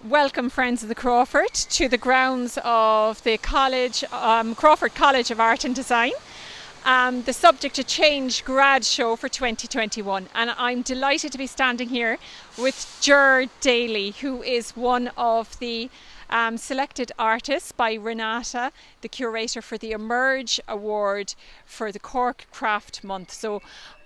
Welcome, friends of the Crawford, to the grounds of the college, Crawford College of Art and Design. The Subject to Change grad show for 2021, and I'm delighted to be standing here with Gerard Daly, who is one of the selected artists by Renata, the curator for the Emerge Award for the Cork Craft Month. So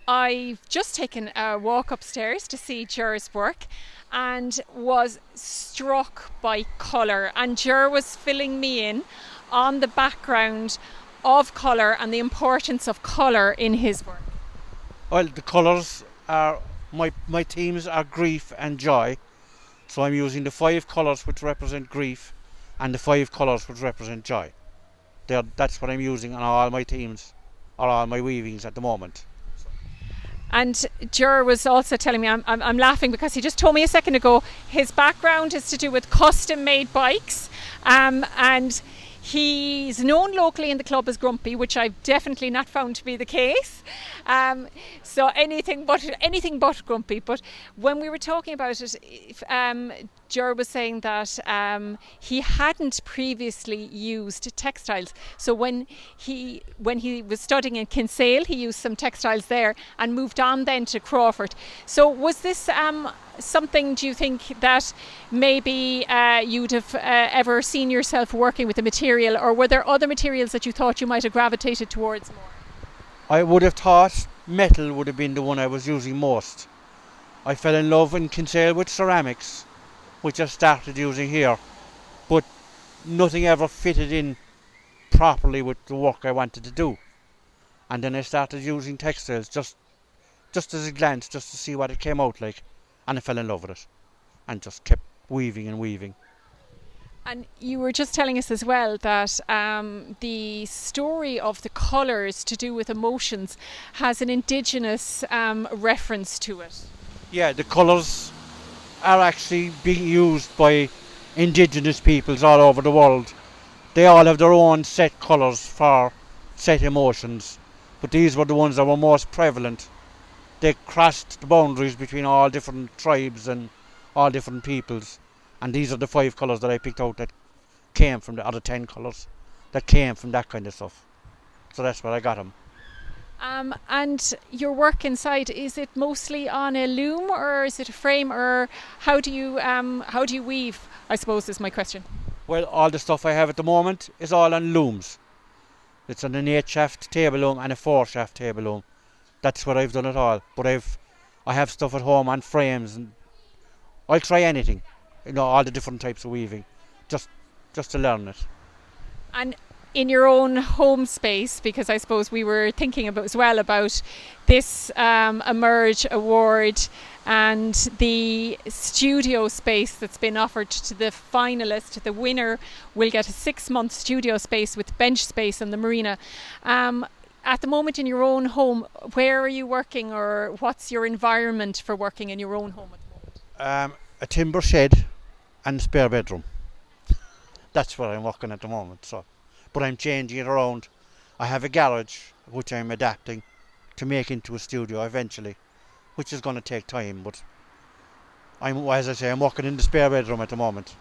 I've just taken a walk upstairs to see Ger's work and was struck by colour, and Ger was filling me in on the background of colour and the importance of colour in his work. Well, the colours are, my themes are grief and joy. So I'm using the 5 colours which represent grief and the 5 colours which represent joy. That's what I'm using on all my themes or all my weavings at the moment. And Ger was also telling me, I'm laughing because he just told me a second ago, his background is to do with custom made bikes, and he's known locally in the club as Grumpy, which I've definitely not found to be the case. So anything but Grumpy. But when we were talking about it, Ger was saying that he hadn't previously used textiles. So when he was studying in Kinsale, he used some textiles there and moved on then to Crawford. So was this something, do you think, that maybe you'd have ever seen yourself working with a material, or were there other materials that you thought you might have gravitated towards more? I would have thought metal would have been the one I was using most. I fell in love in Kinsale with ceramics, which I started using here, but nothing ever fitted in properly with the work I wanted to do. And then I started using textiles just as a glance, just to see what it came out like, and I fell in love with it and just kept weaving and weaving. And you were just telling us as well that the story of the colours to do with emotions has an indigenous reference to it. Yeah, the colours are actually being used by indigenous peoples all over the world. They all have their own set colours for set emotions, but these were the ones that were most prevalent. They crossed the boundaries between all different tribes and all different peoples, and these are the 5 colours that I picked out that came from the other 10 colours that came from that kind of stuff. So that's what I got them. And your work inside, is it mostly on a loom, or is it a frame, or how do you weave, I suppose, is my question. Well, all the stuff I have at the moment is all on looms. It's on an 8-shaft table loom and a 4-shaft table loom. That's what I've done it all. But I have stuff at home on frames, and I'll try anything. All the different types of weaving, just to learn it. And in your own home space, because I suppose we were thinking about as well about this Emerge Award and the studio space that's been offered to the finalist. The winner will get a 6-month studio space with bench space on the marina. At the moment in your own home, where are you working, or what's your environment for working in your own home at the moment? A timber shed and a spare bedroom. That's where I'm working at the moment. But I'm changing it around. I have a garage which I'm adapting to make into a studio eventually, which is going to take time. But I'm working in the spare bedroom at the moment.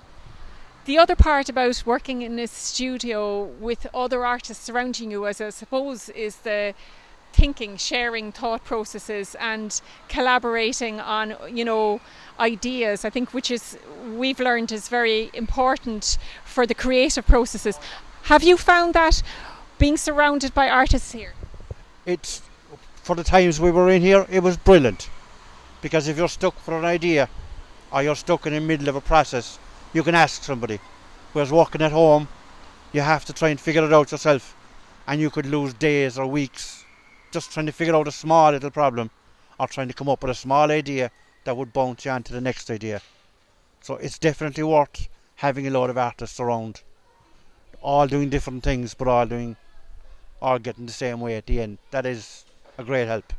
The other part about working in a studio with other artists surrounding you, as I suppose, is the thinking, sharing thought processes and collaborating on, ideas. I think we've learned is very important for the creative processes. Have you found that being surrounded by artists here? It's, for the times we were in here, it was brilliant. Because if you're stuck for an idea or you're stuck in the middle of a process, you can ask somebody. Whereas working at home, you have to try and figure it out yourself, and you could lose days or weeks just trying to figure out a small little problem or trying to come up with a small idea that would bounce you on to the next idea. So it's definitely worth having a lot of artists around, all doing different things, but all getting the same way at the end. That is a great help.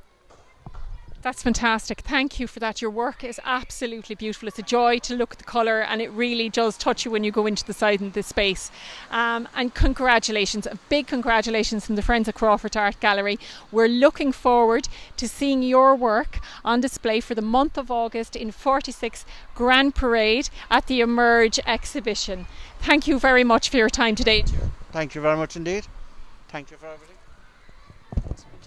That's fantastic. Thank you for that. Your work is absolutely beautiful. It's a joy to look at the colour, and it really does touch you when you go into the side in this space. And congratulations, a big congratulations from the Friends of Crawford Art Gallery. We're looking forward to seeing your work on display for the month of August in 46 Grand Parade at the Emerge exhibition. Thank you very much for your time today. Thank you very much indeed. Thank you for everything.